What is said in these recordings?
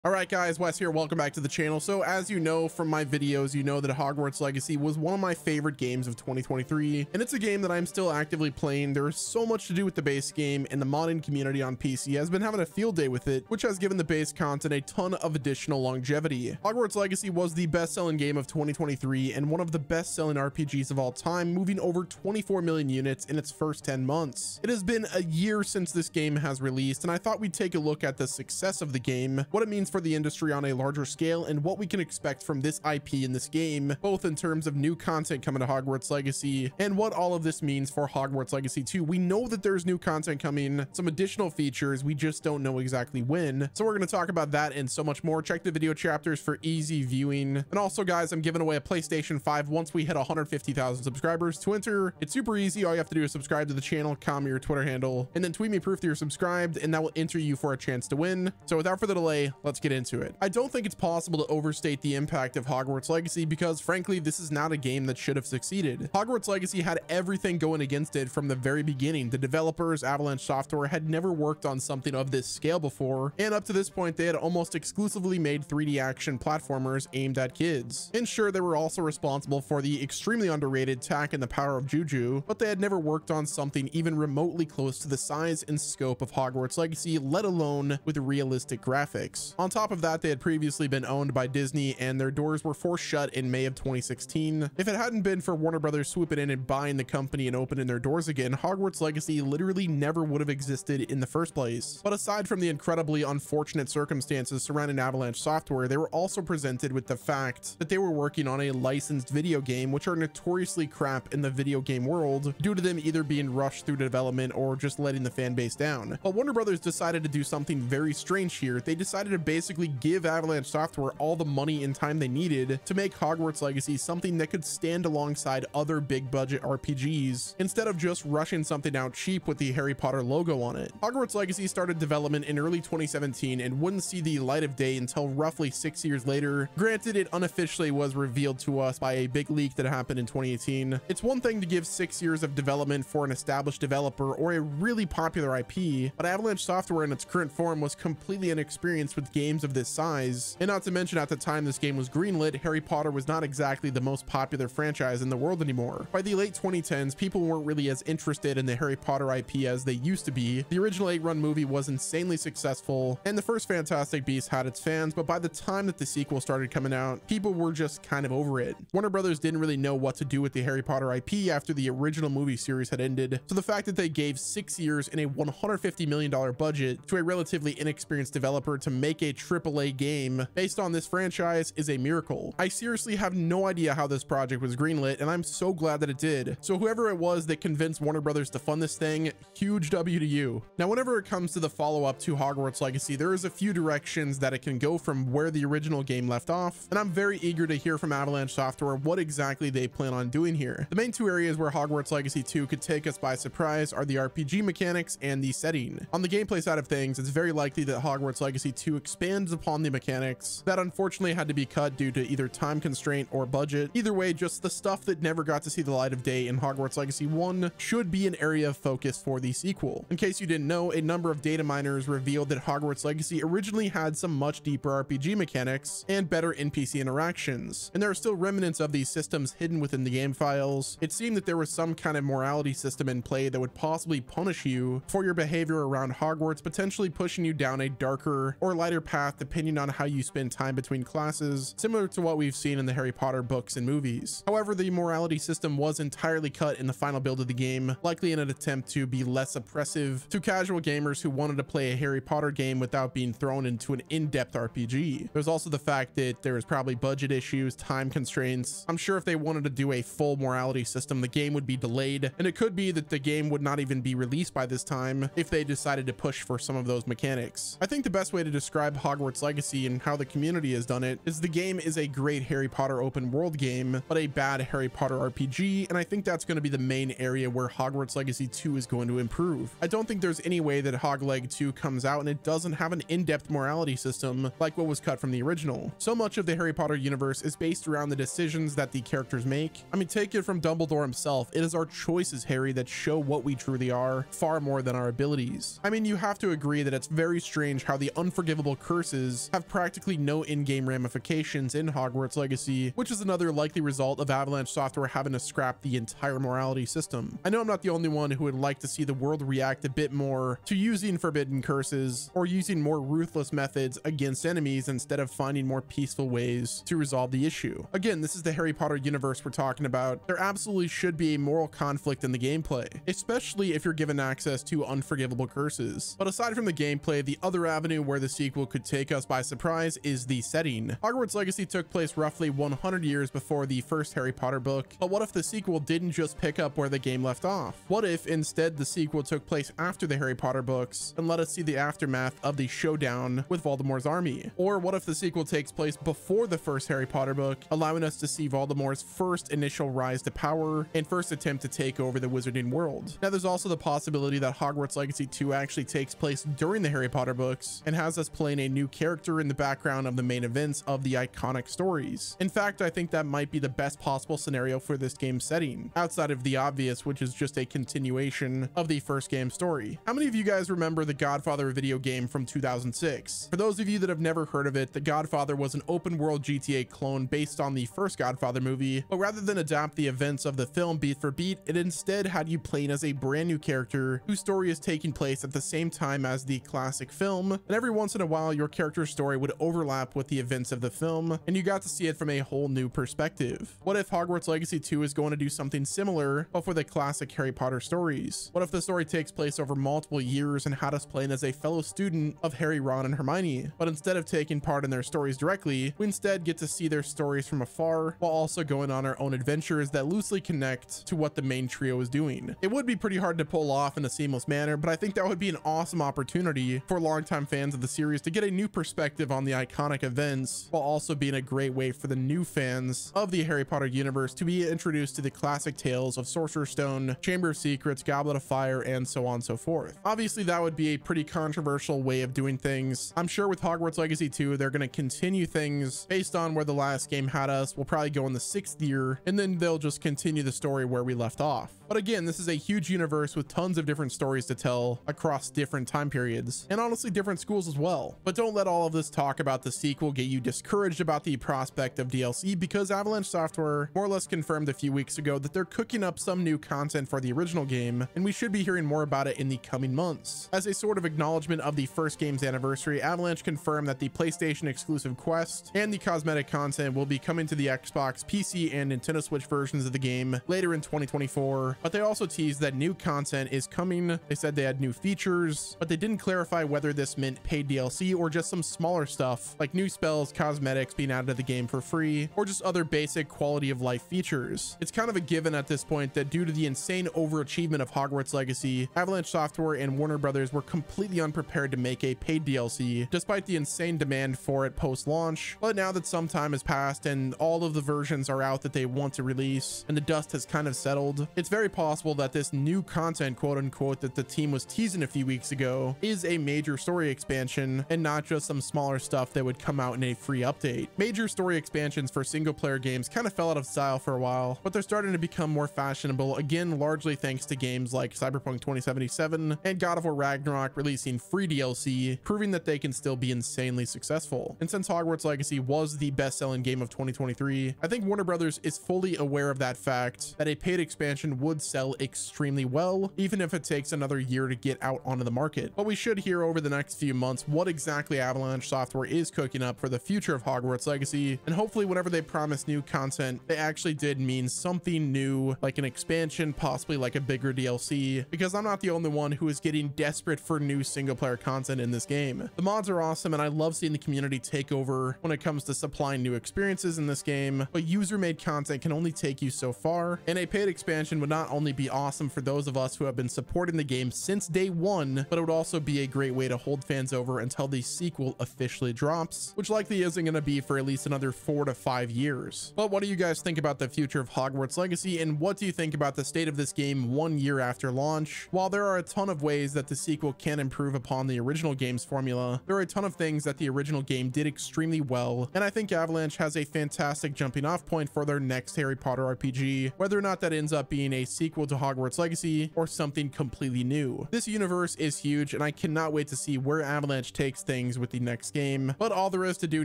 All right, guys, Wes here. Welcome back to the channel. So as you know from my videos, you know that Hogwarts Legacy was one of my favorite games of 2023, and it's a game that I'm still actively playing. There's so much to do with the base game, and the modding community on PC has been having a field day with it, which has given the base content a ton of additional longevity. Hogwarts Legacy was the best-selling game of 2023 and one of the best-selling RPGs of all time, moving over 24 million units in its first 10 months. It has been a year since this game has released, and I thought we'd take a look at the success of the game, what it means for the industry on a larger scale, and what we can expect from this IP in this game, both in terms of new content coming to Hogwarts Legacy and what all of this means for Hogwarts Legacy 2. We know that there's new content coming, some additional features, we just don't know exactly when. So we're going to talk about that and so much more. Check the video chapters for easy viewing. And also, guys, I'm giving away a PlayStation 5 once we hit 150,000 subscribers. To enter, it's super easy. All you have to do is subscribe to the channel, comment your Twitter handle, and then tweet me proof that you're subscribed, and that will enter you for a chance to win. So without further delay, let's get into it. I don't think it's possible to overstate the impact of Hogwarts Legacy because, frankly, this is not a game that should have succeeded. Hogwarts Legacy had everything going against it from the very beginning. The developers, Avalanche Software, had never worked on something of this scale before, and up to this point, they had almost exclusively made 3D action platformers aimed at kids. And sure, they were also responsible for the extremely underrated Tak and the Power of Juju, but they had never worked on something even remotely close to the size and scope of Hogwarts Legacy, let alone with realistic graphics. On top of that, they had previously been owned by Disney, and their doors were forced shut in May of 2016. If it hadn't been for Warner Brothers swooping in and buying the company and opening their doors again, Hogwarts Legacy literally never would have existed in the first place. But aside from the incredibly unfortunate circumstances surrounding Avalanche Software, they were also presented with the fact that they were working on a licensed video game, which are notoriously crap in the video game world due to them either being rushed through development or just letting the fan base down. But Warner Brothers decided to do something very strange here. They decided to basically give Avalanche Software all the money and time they needed to make Hogwarts Legacy something that could stand alongside other big budget RPGs instead of just rushing something out cheap with the Harry Potter logo on it. Hogwarts Legacy started development in early 2017 and wouldn't see the light of day until roughly 6 years later. Granted, it unofficially was revealed to us by a big leak that happened in 2018. It's one thing to give 6 years of development for an established developer or a really popular IP, but Avalanche Software in its current form was completely inexperienced with games of this size. And not to mention, at the time this game was greenlit, Harry Potter was not exactly the most popular franchise in the world anymore. By the late 2010s, people weren't really as interested in the Harry Potter IP as they used to be. The original 8-run movie was insanely successful, and the first Fantastic Beasts had its fans, but by the time that the sequel started coming out, people were just kind of over it. Warner Brothers didn't really know what to do with the Harry Potter IP after the original movie series had ended, so the fact that they gave 6 years and a $150 million budget to a relatively inexperienced developer to make a AAA game based on this franchise is a miracle. I seriously have no idea how this project was greenlit, and I'm so glad that it did. So whoever it was that convinced Warner Brothers to fund this thing, huge W to you. Now, whenever it comes to the follow-up to Hogwarts Legacy, there is a few directions that it can go from where the original game left off, and I'm very eager to hear from Avalanche Software what exactly they plan on doing here. The main two areas where Hogwarts Legacy 2 could take us by surprise are the RPG mechanics and the setting. On the gameplay side of things, it's very likely that Hogwarts Legacy 2 expands upon the mechanics that unfortunately had to be cut due to either time constraint or budget. Either way, just the stuff that never got to see the light of day in Hogwarts Legacy 1 should be an area of focus for the sequel. In case you didn't know, a number of data miners revealed that Hogwarts Legacy originally had some much deeper RPG mechanics and better NPC interactions, and there are still remnants of these systems hidden within the game files. It seemed that there was some kind of morality system in play that would possibly punish you for your behavior around Hogwarts, potentially pushing you down a darker or lighter path depending on how you spend time between classes, similar to what we've seen in the Harry Potter books and movies. However, the morality system was entirely cut in the final build of the game, likely in an attempt to be less oppressive to casual gamers who wanted to play a Harry Potter game without being thrown into an in-depth RPG. There's also the fact that there was probably budget issues, time constraints. I'm sure if they wanted to do a full morality system, the game would be delayed, and it could be that the game would not even be released by this time if they decided to push for some of those mechanics. I think the best way to describe Hogwarts Legacy and how the community has done it is the game is a great Harry Potter open world game, but a bad Harry Potter RPG, and I think that's going to be the main area where Hogwarts Legacy 2 is going to improve. I don't think there's any way that Hogleg 2 comes out and it doesn't have an in-depth morality system like what was cut from the original. So much of the Harry Potter universe is based around the decisions that the characters make. I mean, take it from Dumbledore himself, it is our choices, Harry, that show what we truly are, far more than our abilities. I mean, you have to agree that it's very strange how the unforgivable curses have practically no in-game ramifications in Hogwarts Legacy, which is another likely result of Avalanche Software having to scrap the entire morality system. I know I'm not the only one who would like to see the world react a bit more to using forbidden curses or using more ruthless methods against enemies instead of finding more peaceful ways to resolve the issue. Again, this is the Harry Potter universe we're talking about. There absolutely should be a moral conflict in the gameplay, especially if you're given access to unforgivable curses. But aside from the gameplay, the other avenue where the sequel could take us by surprise is the setting. Hogwarts Legacy took place roughly 100 years before the first Harry Potter book, but what if the sequel didn't just pick up where the game left off? What if instead the sequel took place after the Harry Potter books and let us see the aftermath of the showdown with Voldemort's army? Or what if the sequel takes place before the first Harry Potter book, allowing us to see Voldemort's first initial rise to power and first attempt to take over the wizarding world? Now, there's also the possibility that Hogwarts Legacy 2 actually takes place during the Harry Potter books and has us playing a new character in the background of the main events of the iconic stories. In fact, I think that might be the best possible scenario for this game's setting, outside of the obvious, which is just a continuation of the first game story. How many of you guys remember the Godfather video game from 2006? For those of you that have never heard of it, the Godfather was an open world GTA clone based on the first Godfather movie, but rather than adapt the events of the film beat for beat, it instead had you playing as a brand new character whose story is taking place at the same time as the classic film, and every once in a while your character's story would overlap with the events of the film, and you got to see it from a whole new perspective. What if Hogwarts Legacy 2 is going to do something similar, but for the classic Harry Potter stories? What if the story takes place over multiple years and had us playing as a fellow student of Harry, Ron, and Hermione, but instead of taking part in their stories directly, we instead get to see their stories from afar while also going on our own adventures that loosely connect to what the main trio is doing? It would be pretty hard to pull off in a seamless manner, but I think that would be an awesome opportunity for longtime fans of the series to get a new perspective on the iconic events, while also being a great way for the new fans of the Harry Potter universe to be introduced to the classic tales of Sorcerer's Stone, Chamber of Secrets, Goblet of Fire, and so on and so forth. Obviously, that would be a pretty controversial way of doing things. I'm sure with Hogwarts Legacy 2, they're going to continue things based on where the last game had us. We'll probably go in the 6th year, and then they'll just continue the story where we left off. But again, this is a huge universe with tons of different stories to tell across different time periods, and honestly different schools as well. But don't let all of this talk about the sequel get you discouraged about the prospect of DLC, because Avalanche Software more or less confirmed a few weeks ago that they're cooking up some new content for the original game, and we should be hearing more about it in the coming months. As a sort of acknowledgement of the first game's anniversary, Avalanche confirmed that the PlayStation exclusive quest and the cosmetic content will be coming to the Xbox, PC, and Nintendo Switch versions of the game later in 2024, but they also teased that new content is coming. They said they had new features, but they didn't clarify whether this meant paid DLC or just some smaller stuff like new spells, cosmetics being added to the game for free, or just other basic quality of life features. It's kind of a given at this point that due to the insane overachievement of Hogwarts Legacy, Avalanche Software and Warner Brothers were completely unprepared to make a paid DLC, despite the insane demand for it post-launch. But now that some time has passed and all of the versions are out that they want to release and the dust has kind of settled, it's very possible that this new content, quote unquote, that the team was teasing a few weeks ago is a major story expansion and not just some smaller stuff that would come out in a free update. Major story expansions for single player games kind of fell out of style for a while, but they're starting to become more fashionable again, largely thanks to games like Cyberpunk 2077 and God of War Ragnarok releasing free DLC, proving that they can still be insanely successful. And since Hogwarts Legacy was the best-selling game of 2023, I think Warner Brothers is fully aware of that fact, that a paid expansion would sell extremely well, even if it takes another year to get out onto the market. But we should hear over the next few months what exactly Avalanche Software is cooking up for the future of Hogwarts Legacy, and hopefully whenever they promise new content, they actually did mean something new, like an expansion, possibly like a bigger DLC, because I'm not the only one who is getting desperate for new single player content in this game. The mods are awesome, and I love seeing the community take over when it comes to supplying new experiences in this game, but user-made content can only take you so far, and a paid expansion would not only be awesome for those of us who have been supporting the game since day one, but it would also be a great way to hold fans over until the sequel officially drops, which likely isn't going to be for at least another 4 to 5 years. But what do you guys think about the future of Hogwarts Legacy, and what do you think about the state of this game 1 year after launch? While there are a ton of ways that the sequel can improve upon the original game's formula, there are a ton of things that the original game did extremely well, and I think Avalanche has a fantastic jumping off point for their next Harry Potter RPG. Whether or not that ends up being a sequel to Hogwarts Legacy or something completely new. This universe is huge and I cannot wait to see where Avalanche takes things with the next game, but all there is to do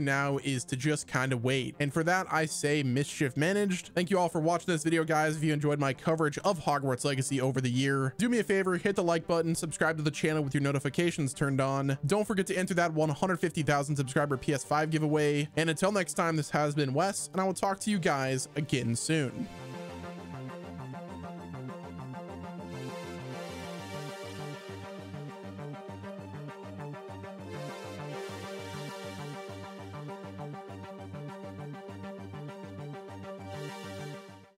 now is to just kind of wait. And for that, I say mischief managed. Thank you all for watching this video, guys. If you enjoyed my coverage of Hogwarts Legacy over the year, do me a favor, hit the like button, subscribe to the channel with your notifications turned on. Don't forget to enter that 150,000 subscriber PS5 giveaway. And until next time, this has been Wes, and I will talk to you guys again soon.